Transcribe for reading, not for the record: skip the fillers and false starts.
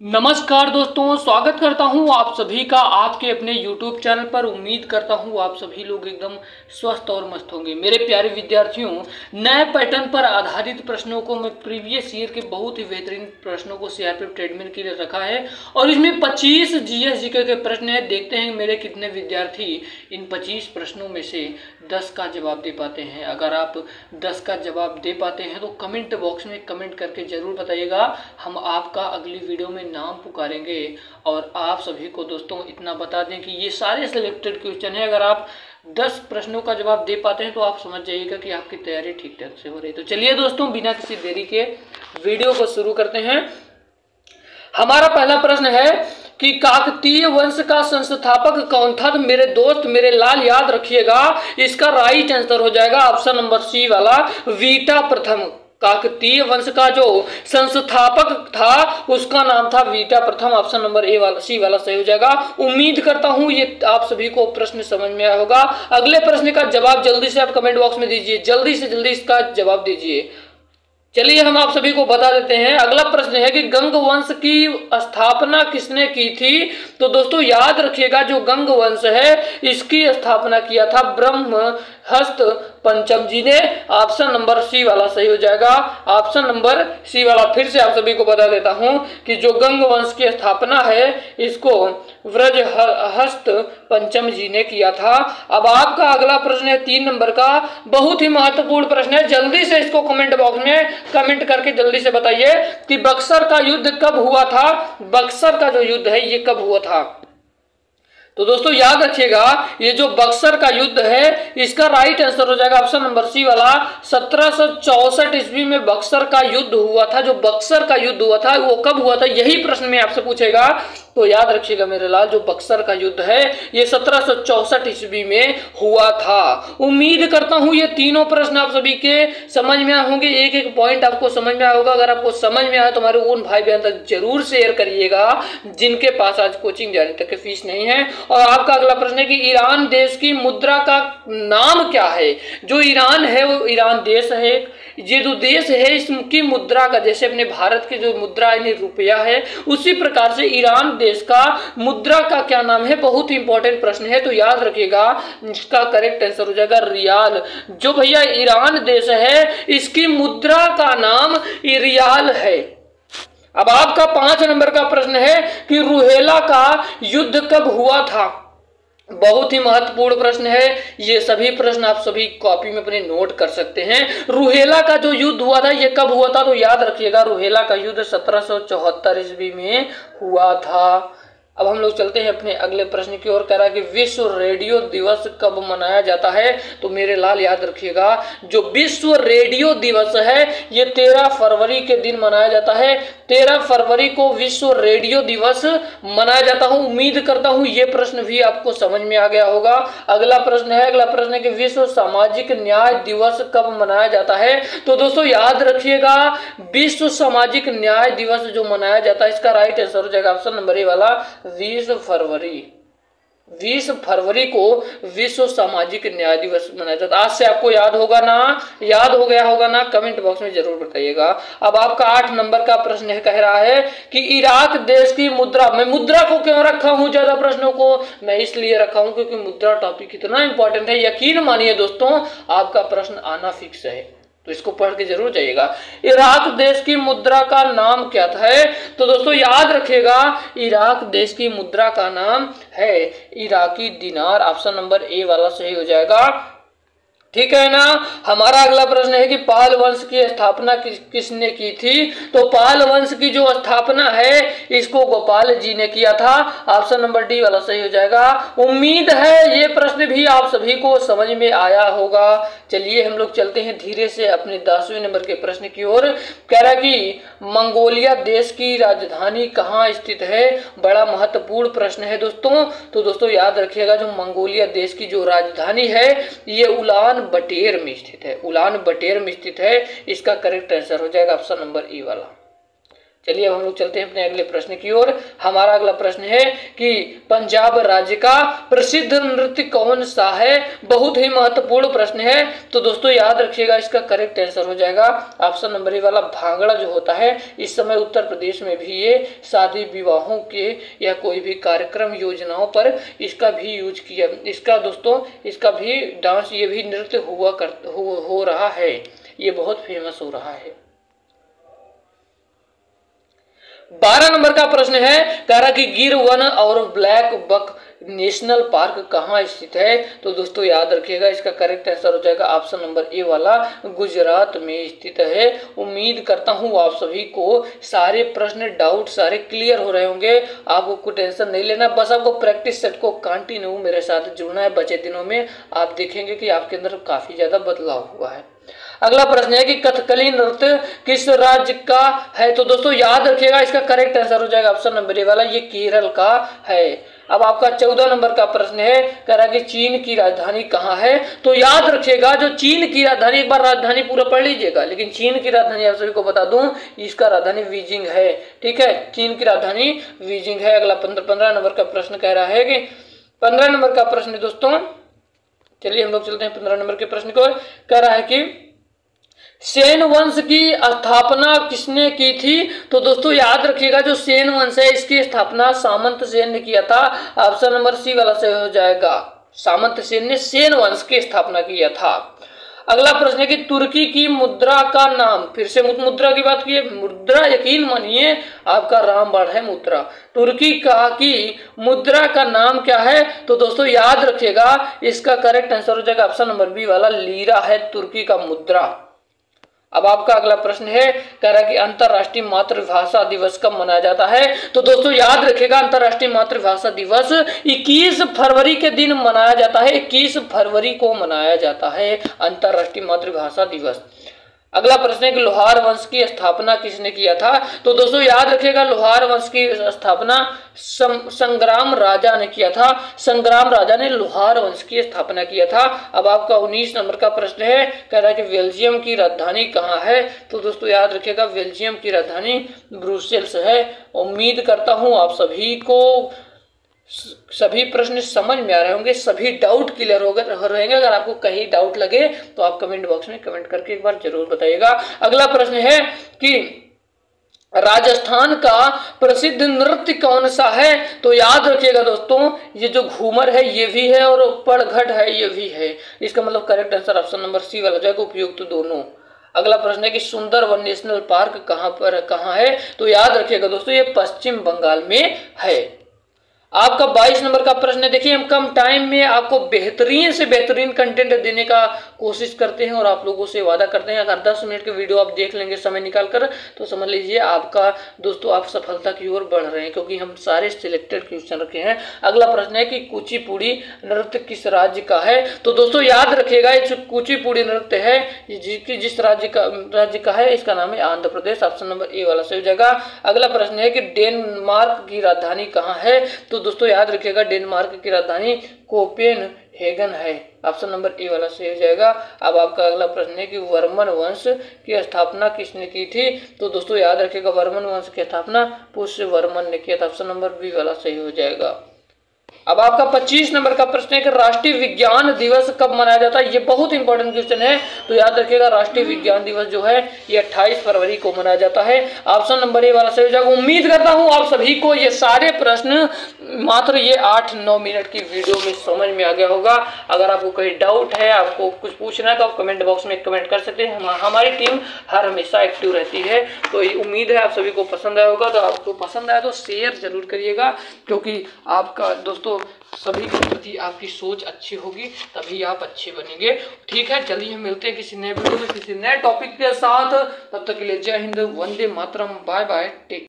नमस्कार दोस्तों, स्वागत करता हूं आप सभी का आपके अपने YouTube चैनल पर। उम्मीद करता हूं आप सभी लोग एकदम स्वस्थ और मस्त होंगे। मेरे प्यारे विद्यार्थियों, नए पैटर्न पर आधारित प्रश्नों को मैं प्रीवियस ईयर के बहुत ही बेहतरीन प्रश्नों को सीआरपीएफ ट्रेडमेन के लिए रखा है और इसमें 25 जीएस जीके के प्रश्न है। देखते हैं मेरे कितने विद्यार्थी इन 25 प्रश्नों में से 10 का जवाब दे पाते हैं। अगर आप 10 का जवाब दे पाते हैं तो कमेंट बॉक्स में कमेंट करके जरूर बताइएगा। हम आपका अगली वीडियो में नाम पुकारेंगे। और आप सभी को दोस्तों इतना बता दें कि ये सारे सिलेक्टेड क्वेश्चन है। अगर आप 10 प्रश्नों का जवाब दे पाते हैं तो आप समझ जाइएगा कि आपकी तैयारी ठीक ठाक से हो रही है। तो चलिए दोस्तों, बिना किसी देरी के वीडियो को शुरू करते हैं। हमारा पहला प्रश्न है कि काकतीय वंश का संस्थापक कौन था। तो मेरे दोस्त, मेरे लाल, याद रखिएगा, इसका राइट आंसर हो जाएगा ऑप्शन नंबर सी वाला, वीटा प्रथम। काकतीय वंश का जो संस्थापक था उसका नाम था वीटा प्रथम। ऑप्शन नंबर ए वाला, सी वाला सही हो जाएगा। उम्मीद करता हूं ये आप सभी को प्रश्न समझ में आया होगा। अगले प्रश्न का जवाब जल्दी से आप कमेंट बॉक्स में दीजिए, जल्दी से जल्दी इसका जवाब दीजिए। चलिए हम आप सभी को बता देते हैं। अगला प्रश्न है कि गंग वंश की स्थापना किसने की थी। तो दोस्तों याद रखिएगा, जो गंग वंश है इसकी स्थापना किया था ब्रह्महस्त पंचम जी ने। ऑप्शन नंबर सी वाला सही हो जाएगा। ऑप्शन नंबर सी वाला फिर से आप सभी को बता देता हूं कि जो गंग वंश की स्थापना है इसको ब्रजहस्त पंचम जी ने किया था। अब आपका अगला प्रश्न है 3 नंबर का, बहुत ही महत्वपूर्ण प्रश्न है। जल्दी से इसको कमेंट बॉक्स में कमेंट करके जल्दी से बताइए कि बक्सर का युद्ध कब हुआ था। बक्सर का जो युद्ध है ये कब हुआ था। तो दोस्तों याद रखिएगा, ये जो बक्सर का युद्ध है इसका राइट आंसर हो जाएगा ऑप्शन नंबर सी वाला। 1764 ईस्वी में बक्सर का युद्ध हुआ था। जो बक्सर का युद्ध हुआ था वो कब हुआ था, यही प्रश्न में आपसे पूछेगा। तो याद रखिएगा मेरे लाल, जो बक्सर का युद्ध है ये 1764 ईस्वी में हुआ था। उम्मीद करता हूं ये तीनों प्रश्न आप सभी के समझ में आए होंगे। एक एक पॉइंट आपको समझ में आया होगा। अगर आपको समझ में आया तो हमारे उन भाई बहन तक जरूर शेयर करिएगा जिनके पास आज कोचिंग जाने तक की फीस नहीं है। और आपका अगला प्रश्न है कि ईरान देश की मुद्रा का नाम क्या है। जो ईरान है वो ईरान देश है। ये जो देश है इसकी मुद्रा का, जैसे अपने भारत की जो मुद्रा यानी रुपया है, उसी प्रकार से ईरान देश का मुद्रा का क्या नाम है। बहुत ही इंपॉर्टेंट प्रश्न है, तो याद रखिएगा इसका करेक्ट आंसर हो जाएगा रियाल। जो भैया ईरान देश है इसकी मुद्रा का नाम रियाल है। अब आपका 5 नंबर का प्रश्न है कि रुहेला का युद्ध कब हुआ था। बहुत ही महत्वपूर्ण प्रश्न है। ये सभी प्रश्न आप सभी कॉपी में अपने नोट कर सकते हैं। रुहेला का जो युद्ध हुआ था ये कब हुआ था। तो याद रखिएगा रुहेला का युद्ध 1774 ईस्वी में हुआ था। अब हम लोग चलते हैं अपने अगले प्रश्न की ओर। कह रहा है कि विश्व रेडियो दिवस कब मनाया जाता है। तो मेरे लाल याद रखिएगा, जो विश्व रेडियो दिवस है ये 13 फरवरी के दिन मनाया जाता है। 13 फरवरी को विश्व रेडियो दिवस मनाया जाता हूं। उम्मीद करता हूं ये प्रश्न भी आपको समझ में आ गया होगा। अगला प्रश्न है कि विश्व सामाजिक न्याय दिवस कब मनाया जाता है। तो दोस्तों याद रखिएगा, विश्व सामाजिक न्याय दिवस जो मनाया जाता है इसका राइट आंसर हो जाएगा ऑप्शन नंबर ए वाला, 20 फरवरी। 20 फरवरी को विश्व सामाजिक न्याय दिवस मनाया जाता है। आज से आपको याद होगा ना, याद हो गया होगा ना, कमेंट बॉक्स में जरूर बताइएगा। अब आपका 8 नंबर का प्रश्न है, कह रहा है कि इराक देश की मुद्रा। मैं मुद्रा को क्यों रखा हूं ज्यादा प्रश्नों को, मैं इसलिए रखा हूं क्योंकि मुद्रा टॉपिक इतना इंपॉर्टेंट है। यकीन मानिए दोस्तों, आपका प्रश्न आना फिक्स है, तो इसको पढ़ के जरूर जाइएगा। इराक देश की मुद्रा का नाम क्या है। तो दोस्तों याद रखिएगा, इराक देश की मुद्रा का नाम है इराकी दिनार। ऑप्शन नंबर ए वाला सही हो जाएगा। ठीक है ना। हमारा अगला प्रश्न है कि पाल वंश की स्थापना किसने की थी। तो पाल वंश की जो स्थापना है इसको गोपाल जी ने किया था। ऑप्शन नंबर डी वाला सही हो जाएगा। उम्मीद है ये प्रश्न भी आप सभी को समझ में आया होगा। चलिए हम लोग चलते हैं धीरे से अपने 10वें नंबर के प्रश्न की ओर। कह रहा है कि मंगोलिया देश की राजधानी कहाँ स्थित है। बड़ा महत्वपूर्ण प्रश्न है दोस्तों। तो दोस्तों याद रखिएगा, जो मंगोलिया देश की जो राजधानी है ये उलान बटेर में स्थित है। उलान बटेर में स्थित है। इसका करेक्ट आंसर हो जाएगा ऑप्शन नंबर ए वाला। चलिए अब हम लोग चलते हैं अपने अगले प्रश्न की ओर। हमारा अगला प्रश्न है कि पंजाब राज्य का प्रसिद्ध नृत्य कौन सा है। बहुत ही महत्वपूर्ण प्रश्न है, तो दोस्तों याद रखिएगा, इसका करेक्ट आंसर हो जाएगा ऑप्शन नंबर ए वाला भांगड़ा जो होता है। इस समय उत्तर प्रदेश में भी ये शादी विवाहों के या कोई भी कार्यक्रम योजनाओं पर इसका भी यूज किया, इसका दोस्तों इसका भी डांस, ये भी नृत्य हो रहा है, ये बहुत फेमस हो रहा है। 12 नंबर का प्रश्न है, कह रहा कि गिर वन और ब्लैक बक नेशनल पार्क कहाँ स्थित है। तो दोस्तों याद रखिएगा, इसका करेक्ट आंसर हो जाएगा ऑप्शन नंबर ए वाला गुजरात में स्थित है। उम्मीद करता हूँ आप सभी को सारे प्रश्न डाउट सारे क्लियर हो रहे होंगे। आपको कोई टेंशन नहीं लेना, बस आपको प्रैक्टिस सेट को कंटिन्यू मेरे साथ जुड़ना है। बचे दिनों में आप देखेंगे कि आपके अंदर काफी ज्यादा बदलाव हुआ है। अगला प्रश्न है कि कथकली नृत्य किस राज्य का है। तो दोस्तों याद रखिएगा, इसका करेक्ट आंसर हो जाएगा ऑप्शन नंबर ए वाला, ये केरल का है। अब आपका 14 नंबर का प्रश्न है, कह रहा है कि चीन की राजधानी कहाँ है। तो याद रखिएगा, जो चीन की राजधानी, एक बार राजधानी पूरा पढ़ लीजिएगा, लेकिन चीन की राजधानी आप सभी को बता दूं, इसका राजधानी बीजिंग है। ठीक है, चीन की राजधानी बीजिंग है। अगला 15 नंबर का प्रश्न कह रहा है कि 15 नंबर का प्रश्न दोस्तों, चलिए हम लोग चलते हैं 15 नंबर के प्रश्न को। कह रहा है कि सेन वंश की स्थापना किसने की थी। तो दोस्तों याद रखिएगा, जो सेन वंश है इसकी स्थापना सामंत सेन ने किया था। ऑप्शन नंबर सी वाला सही हो जाएगा, सामंत सेन ने सेन वंश की स्थापना किया था। अगला प्रश्न है कि तुर्की की मुद्रा का नाम, फिर से मुद्रा की बात की, मुद्रा यकीन मानिए आपका रामबाण है मुद्रा। तुर्की का की मुद्रा का नाम क्या है। तो दोस्तों याद रखिएगा, इसका करेक्ट आंसर हो जाएगा ऑप्शन नंबर बी वाला लीरा है तुर्की का मुद्रा। अब आपका अगला प्रश्न है, कह रहा है कि अंतरराष्ट्रीय मातृभाषा दिवस कब मनाया जाता है। तो दोस्तों याद रखिएगा, अंतरराष्ट्रीय मातृभाषा दिवस 21 फरवरी के दिन मनाया जाता है। 21 फरवरी को मनाया जाता है अंतरराष्ट्रीय मातृभाषा दिवस। अगला प्रश्न है कि लोहार वंश की स्थापना किसने किया था। तो दोस्तों याद रखिएगा, लोहार वंश की स्थापना संग्राम राजा ने किया था। संग्राम राजा ने लोहार वंश की स्थापना किया था। अब आपका 19 नंबर का प्रश्न है, कह रहा है कि बेल्जियम की राजधानी कहाँ है। तो दोस्तों याद रखिएगा, बेल्जियम की राजधानी ब्रुसेल्स है। उम्मीद करता हूँ आप सभी को सभी प्रश्न समझ में आ रहे होंगे, सभी डाउट क्लियर हो रहेंगे। अगर आपको कहीं डाउट लगे तो आप कमेंट बॉक्स में कमेंट करके एक बार जरूर बताइएगा। अगला प्रश्न है कि राजस्थान का प्रसिद्ध नृत्य कौन सा है। तो याद रखिएगा दोस्तों, ये जो घूमर है ये भी है और पड़घट है ये भी है। इसका मतलब correct answer option number C वाला जाएगा, उपयुक्त तो दोनों। अगला प्रश्न है कि सुंदरवन नेशनल पार्क कहाँ है। तो याद रखिएगा दोस्तों, ये पश्चिम बंगाल में है। आपका 22 नंबर का प्रश्न है, देखिए हम कम टाइम में आपको बेहतरीन से बेहतरीन कंटेंट देने का कोशिश करते हैं और आप लोगों से वादा करते हैं, अगर 10 मिनट के वीडियो आप देख लेंगे समय निकाल कर, तो समझ लीजिए आपका दोस्तों आप सफलता की ओर बढ़ रहे हैं, क्योंकि हम सारे सिलेक्टेड क्वेश्चन रखे हैं। अगला प्रश्न है कि कुचिपुड़ी नृत्य किस राज्य का है। तो दोस्तों याद रखिएगा, ये कुचिपुड़ी नृत्य है जिस राज्य का है, इसका नाम है Andhra Pradesh. Option number A वाला सही हो जाएगा। अगला प्रश्न है कि डेनमार्क की राजधानी कहाँ है। तो दोस्तों याद रखिएगा, डेनमार्क की राजधानी कोपेनहेगन है। ऑप्शन नंबर ए वाला सही हो जाएगा। अब आपका अगला प्रश्न है कि वर्मन वंश की स्थापना किसने की थी। तो दोस्तों याद रखिएगा, वर्मन वंश की स्थापना पुष्य वर्मन ने किया था। ऑप्शन नंबर बी वाला सही हो जाएगा। अब आपका 25 नंबर का प्रश्न है कि राष्ट्रीय विज्ञान दिवस कब मनाया जाता है। ये बहुत इंपॉर्टेंट क्वेश्चन है, तो याद रखिएगा राष्ट्रीय विज्ञान दिवस जो है ये 28 फरवरी को मनाया जाता है। ऑप्शन नंबर ए वाला सही हो जाएगा। उम्मीद करता हूं आप सभी को ये सारे प्रश्न मात्र ये 8-9 मिनट की वीडियो में समझ में आ गया होगा। अगर आपको कहीं डाउट है, आपको कुछ पूछना है, तो आप कमेंट बॉक्स में कमेंट कर सकते हैं। हमारी टीम हर हमेशा एक्टिव रहती है। तो उम्मीद है आप सभी को पसंद आया होगा। तो आपको पसंद आया तो शेयर जरूर करिएगा, क्योंकि आपका दोस्तों सभी के प्रति आपकी सोच अच्छी होगी, तभी आप अच्छे बनेंगे। ठीक है, चलिए मिलते हैं किसी नए वीडियो में किसी नए टॉपिक के साथ। तब तक के लिए जय Hind, Vande Mataram, bye bye, take.